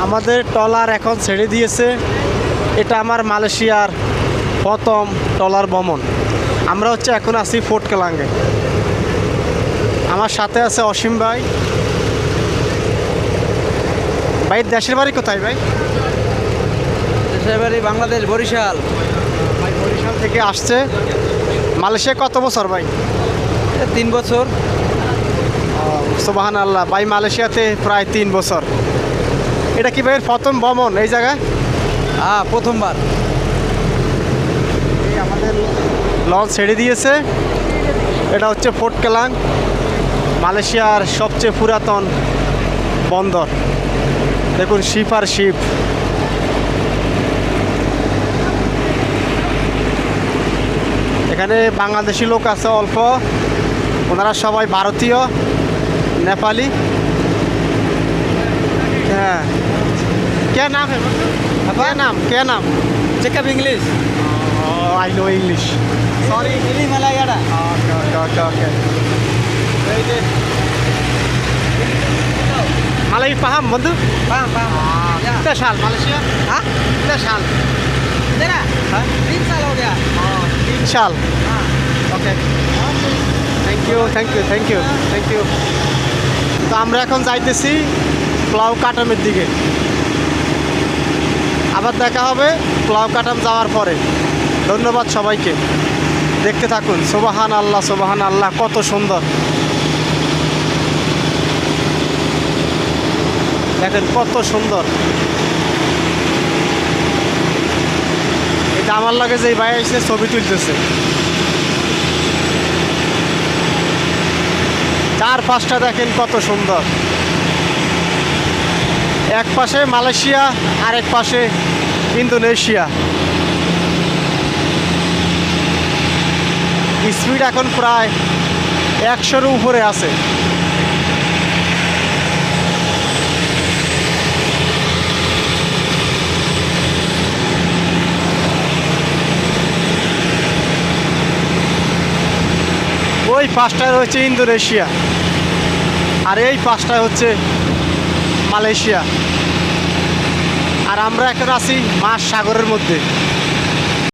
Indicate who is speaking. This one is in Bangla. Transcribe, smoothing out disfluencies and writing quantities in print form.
Speaker 1: আমাদের ট্রলার এখন ছেড়ে দিয়েছে। এটা আমার মালয়েশিয়ার প্রথম ট্রলার ভ্রমণ। আমরা এখন আছি ফোর্ট কেলাঙ্গে। আমার সাথে আছে অসীম ভাই। ভাই দেশের বাড়ি কোথায় ভাই?
Speaker 2: দেশের বাড়ি বাংলাদেশ, বরিশাল।
Speaker 1: ভাই বরিশাল থেকে আসছে। মালয়েশিয়া কত বছর ভাই?
Speaker 2: 3 বছর।
Speaker 1: সুবহান আল্লাহ, ভাই মালয়েশিয়াতে প্রায় 3 বছর। এটা কি ভাইয়ের প্রথম ভ্রমণ এই জায়গায়?
Speaker 2: প্রথমবার।
Speaker 1: এই আমাদের লঞ্চ ছেড়ে দিয়েছে। এটা হচ্ছে ফোর্ট কেলাং, মালয়েশিয়ার সবচেয়ে পুরাতন বন্দর। দেখুন শিপ আর শিপ। এখানে বাংলাদেশি লোক আছে অল্প, ওনারা সবাই ভারতীয়, নেপালি। হ্যাঁ, কে নাম है? কে নাম?
Speaker 2: Checkup English.
Speaker 1: I know English.
Speaker 2: Sorry, English মালায়াড়া।
Speaker 1: ওকে। মালয় paham বন্ধু?
Speaker 2: Paham. Ya.
Speaker 1: Kita সাল মালয়েশিয়া?
Speaker 2: Hah?
Speaker 1: Kita সাল?
Speaker 2: Tera?
Speaker 1: Hah?
Speaker 2: 3 साल हो गया।
Speaker 1: 3 সাল।
Speaker 2: हाँ।
Speaker 1: ওকে, থ্যাংক ইউ। তো আমরা এখন যাইতেছি প্লাউ কাটামের দিকে। আবার দেখা হবে প্লাউ কাটাম যাওয়ার পরে। ধন্যবাদ সবাইকে, দেখতে থাকুন। সুবহান আল্লাহ, কত সুন্দর দেখেন, কত সুন্দর। এটা আমার লাগে যে এই ভাই এসে ছবি তুলতেছে। 4-5টা দেখেন কত সুন্দর। এক পাশে মালয়েশিয়া, আরেক পাশে ইন্দোনেশিয়া। স্পিড এখন প্রায় 100-এর উপরে আছে। ওই পাশটায় রয়েছে ইন্দোনেশিয়া, আর এই পাশটায় হচ্ছে মালয়েশিয়া। আর আমরা এখন আছি মাঝ সাগরের মধ্যে।